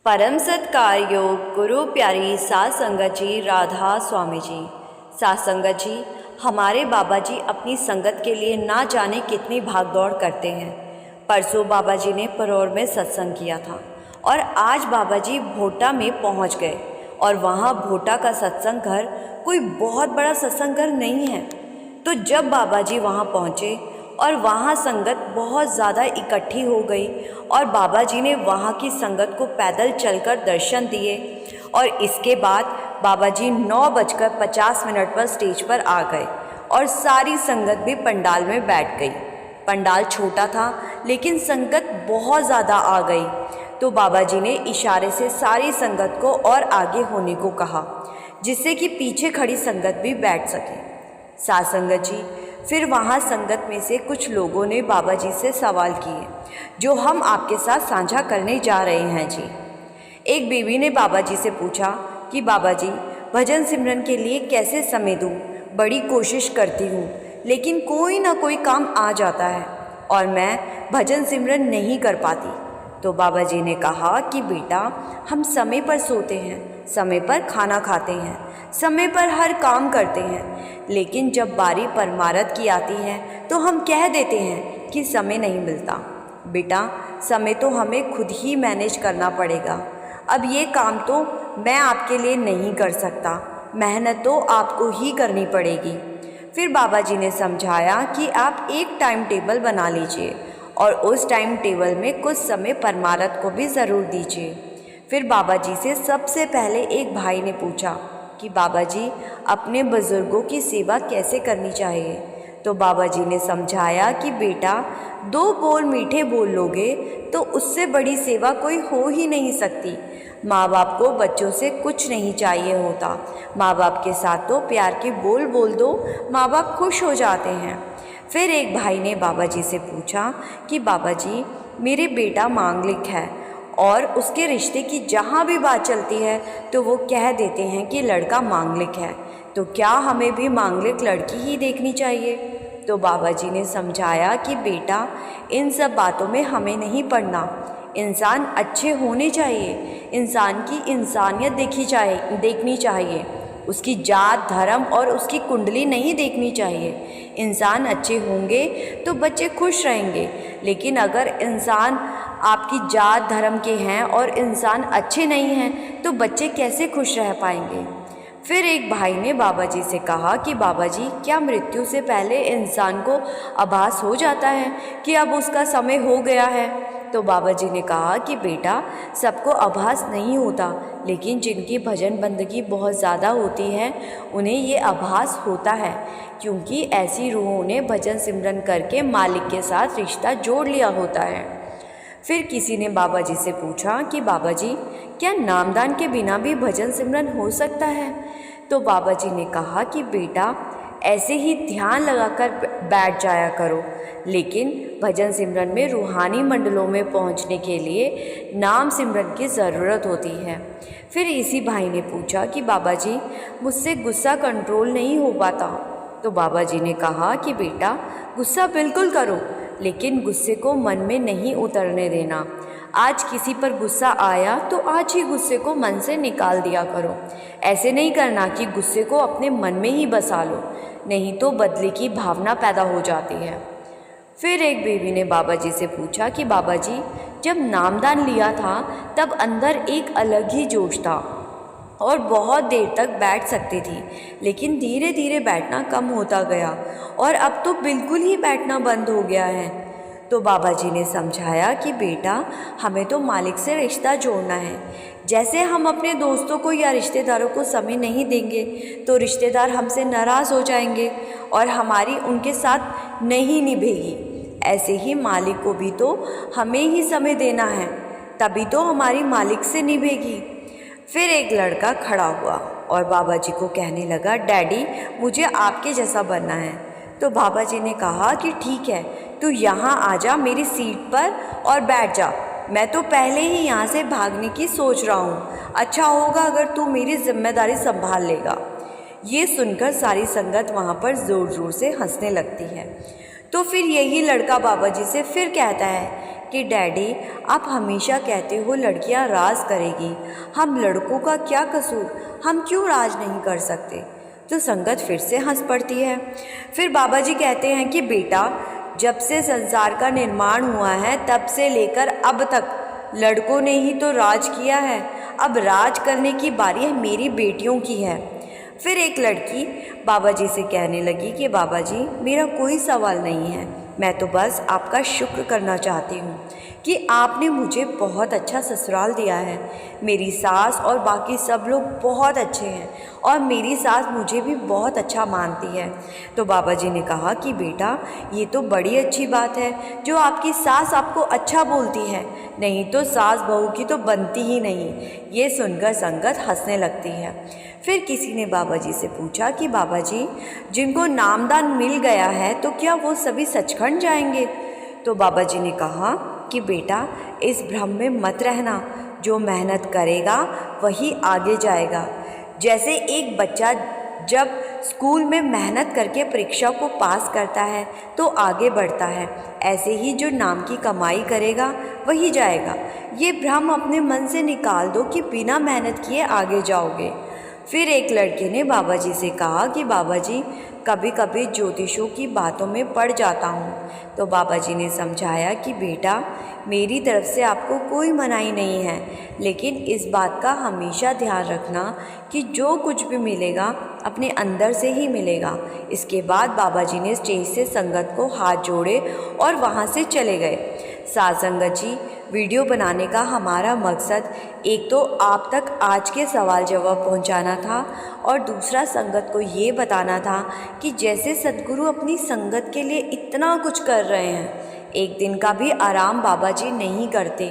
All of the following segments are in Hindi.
परम सत्कार योग गुरु प्यारी सात संगत जी राधा स्वामी जी। सात संगत जी, हमारे बाबा जी अपनी संगत के लिए ना जाने कितनी भागदौड़ करते हैं। परसों बाबा जी ने परौर में सत्संग किया था और आज बाबा जी भोटा में पहुंच गए और वहां भोटा का सत्संग घर कोई बहुत बड़ा सत्संग घर नहीं है। तो जब बाबा जी वहां पहुंचे और वहाँ संगत बहुत ज़्यादा इकट्ठी हो गई और बाबा जी ने वहाँ की संगत को पैदल चलकर दर्शन दिए और इसके बाद बाबा जी 9:50 पर स्टेज पर आ गए और सारी संगत भी पंडाल में बैठ गई। पंडाल छोटा था लेकिन संगत बहुत ज़्यादा आ गई, तो बाबा जी ने इशारे से सारी संगत को और आगे होने को कहा जिससे कि पीछे खड़ी संगत भी बैठ सके। सात संगत जी, फिर वहाँ संगत में से कुछ लोगों ने बाबा जी से सवाल किए जो हम आपके साथ साझा करने जा रहे हैं जी। एक बीवी ने बाबा जी से पूछा कि बाबा जी, भजन सिमरन के लिए कैसे समय दूँ? बड़ी कोशिश करती हूँ लेकिन कोई ना कोई काम आ जाता है और मैं भजन सिमरन नहीं कर पाती। तो बाबा जी ने कहा कि बेटा, हम समय पर सोते हैं, समय पर खाना खाते हैं, समय पर हर काम करते हैं, लेकिन जब बारी परमारथ की आती है तो हम कह देते हैं कि समय नहीं मिलता। बेटा, समय तो हमें खुद ही मैनेज करना पड़ेगा। अब ये काम तो मैं आपके लिए नहीं कर सकता, मेहनत तो आपको ही करनी पड़ेगी। फिर बाबा जी ने समझाया कि आप एक टाइम टेबल बना लीजिए और उस टाइम टेबल में कुछ समय परमारथ को भी ज़रूर दीजिए। फिर बाबा जी से सबसे पहले एक भाई ने पूछा कि बाबा जी, अपने बुज़ुर्गों की सेवा कैसे करनी चाहिए? तो बाबा जी ने समझाया कि बेटा, 2 बोल मीठे बोल लोगे तो उससे बड़ी सेवा कोई हो ही नहीं सकती। माँ बाप को बच्चों से कुछ नहीं चाहिए होता, माँ बाप के साथ तो प्यार के बोल बोल दो, माँ बाप खुश हो जाते हैं। फिर एक भाई ने बाबा जी से पूछा कि बाबा जी, मेरे बेटा मांगलिक है और उसके रिश्ते की जहाँ भी बात चलती है तो वो कह देते हैं कि लड़का मांगलिक है, तो क्या हमें भी मांगलिक लड़की ही देखनी चाहिए? तो बाबा जी ने समझाया कि बेटा, इन सब बातों में हमें नहीं पड़ना। इंसान अच्छे होने चाहिए, इंसान की इंसानियत देखनी चाहिए, उसकी जात धर्म और उसकी कुंडली नहीं देखनी चाहिए। इंसान अच्छे होंगे तो बच्चे खुश रहेंगे, लेकिन अगर इंसान आपकी जात धर्म के हैं और इंसान अच्छे नहीं हैं तो बच्चे कैसे खुश रह पाएंगे? फिर एक भाई ने बाबा जी से कहा कि बाबा जी, क्या मृत्यु से पहले इंसान को आभास हो जाता है कि अब उसका समय हो गया है? तो बाबा जी ने कहा कि बेटा, सबको आभास नहीं होता, लेकिन जिनकी भजन बंदगी बहुत ज़्यादा होती है उन्हें ये आभास होता है, क्योंकि ऐसी रूहों ने भजन सिमरन करके मालिक के साथ रिश्ता जोड़ लिया होता है। फिर किसी ने बाबा जी से पूछा कि बाबा जी, क्या नामदान के बिना भी भजन सिमरन हो सकता है? तो बाबा जी ने कहा कि बेटा, ऐसे ही ध्यान लगाकर बैठ जाया करो, लेकिन भजन सिमरन में रूहानी मंडलों में पहुंचने के लिए नाम सिमरन की ज़रूरत होती है। फिर इसी भाई ने पूछा कि बाबा जी, मुझसे गुस्सा कंट्रोल नहीं हो पाता। तो बाबा जी ने कहा कि बेटा, गुस्सा बिल्कुल करो, लेकिन गुस्से को मन में नहीं उतरने देना। आज किसी पर गुस्सा आया तो आज ही गुस्से को मन से निकाल दिया करो। ऐसे नहीं करना कि गुस्से को अपने मन में ही बसा लो, नहीं तो बदले की भावना पैदा हो जाती है। फिर एक बीवी ने बाबा जी से पूछा कि बाबा जी, जब नामदान लिया था तब अंदर एक अलग ही जोश था और बहुत देर तक बैठ सकती थी, लेकिन धीरे धीरे बैठना कम होता गया और अब तो बिल्कुल ही बैठना बंद हो गया है। तो बाबा जी ने समझाया कि बेटा, हमें तो मालिक से रिश्ता जोड़ना है। जैसे हम अपने दोस्तों को या रिश्तेदारों को समय नहीं देंगे तो रिश्तेदार हमसे नाराज़ हो जाएंगे और हमारी उनके साथ नहीं निभेगी। ऐसे ही मालिक को भी तो हमें ही समय देना है, तभी तो हमारी मालिक से निभेगी। फिर एक लड़का खड़ा हुआ और बाबा जी को कहने लगा, डैडी, मुझे आपके जैसा बनना है। तो बाबा जी ने कहा कि ठीक है, तू यहाँ आ जा मेरी सीट पर और बैठ जा। मैं तो पहले ही यहाँ से भागने की सोच रहा हूँ। अच्छा होगा अगर तू मेरी जिम्मेदारी संभाल लेगा। ये सुनकर सारी संगत वहाँ पर ज़ोर ज़ोर से हंसने लगती है। तो फिर यही लड़का बाबा जी से फिर कहता है कि डैडी, आप हमेशा कहते हो लड़कियां राज करेगी, हम लड़कों का क्या कसूर, हम क्यों राज नहीं कर सकते। तो संगत फिर से हंस पड़ती है। फिर बाबा जी कहते हैं कि बेटा, जब से संसार का निर्माण हुआ है तब से लेकर अब तक लड़कों ने ही तो राज किया है, अब राज करने की बारी मेरी बेटियों की है। फिर एक लड़की बाबा जी से कहने लगी कि बाबा जी, मेरा कोई सवाल नहीं है, मैं तो बस आपका शुक्र करना चाहती हूँ कि आपने मुझे बहुत अच्छा ससुराल दिया है। मेरी सास और बाकी सब लोग बहुत अच्छे हैं और मेरी सास मुझे भी बहुत अच्छा मानती है। तो बाबा जी ने कहा कि बेटा, ये तो बड़ी अच्छी बात है जो आपकी सास आपको अच्छा बोलती है, नहीं तो सास बहू की तो बनती ही नहीं। ये सुनकर संगत हंसने लगती है। फिर किसी ने बाबा जी से पूछा कि बाबा जी, जिनको नामदान मिल गया है तो क्या वो सभी सचखंड जाएंगे। तो बाबा जी ने कहा कि बेटा, इस भ्रम में मत रहना, जो मेहनत करेगा वही आगे जाएगा। जैसे एक बच्चा जब स्कूल में मेहनत करके परीक्षा को पास करता है तो आगे बढ़ता है, ऐसे ही जो नाम की कमाई करेगा वही जाएगा। ये भ्रम अपने मन से निकाल दो कि बिना मेहनत किए आगे जाओगे। फिर एक लड़के ने बाबा जी से कहा कि बाबा जी, कभी कभी ज्योतिषों की बातों में पड़ जाता हूँ। तो बाबा जी ने समझाया कि बेटा, मेरी तरफ से आपको कोई मनाही नहीं है, लेकिन इस बात का हमेशा ध्यान रखना कि जो कुछ भी मिलेगा अपने अंदर से ही मिलेगा। इसके बाद बाबा जी ने स्टेज से संगत को हाथ जोड़े और वहाँ से चले गए। साथ संगत जी, वीडियो बनाने का हमारा मकसद एक तो आप तक आज के सवाल जवाब पहुंचाना था और दूसरा संगत को ये बताना था कि जैसे सद्गुरु अपनी संगत के लिए इतना कुछ कर रहे हैं, एक दिन का भी आराम बाबा जी नहीं करते,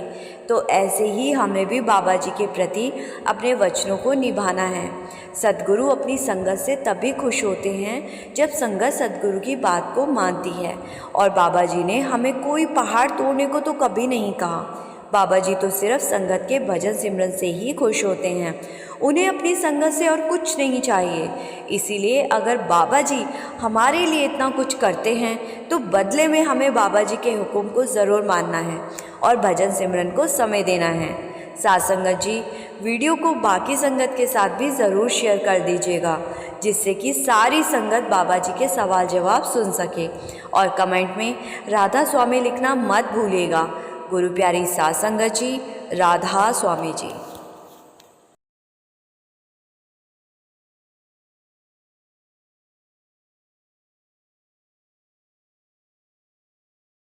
तो ऐसे ही हमें भी बाबा जी के प्रति अपने वचनों को निभाना है। सद्गुरु अपनी संगत से तभी खुश होते हैं जब संगत सद्गुरु की बात को मानती है। और बाबा जी ने हमें कोई पहाड़ तोड़ने को तो कभी नहीं कहा। बाबा जी तो सिर्फ संगत के भजन सिमरन से ही खुश होते हैं, उन्हें अपनी संगत से और कुछ नहीं चाहिए। इसीलिए अगर बाबा जी हमारे लिए इतना कुछ करते हैं तो बदले में हमें बाबा जी के हुक्म को ज़रूर मानना है और भजन सिमरन को समय देना है। साथ संगत जी, वीडियो को बाकी संगत के साथ भी ज़रूर शेयर कर दीजिएगा, जिससे कि सारी संगत बाबा जी के सवाल जवाब सुन सके। और कमेंट में राधा स्वामी लिखना मत भूलिएगा। गुरु प्यारी साथ संगत जी, राधा स्वामी जी।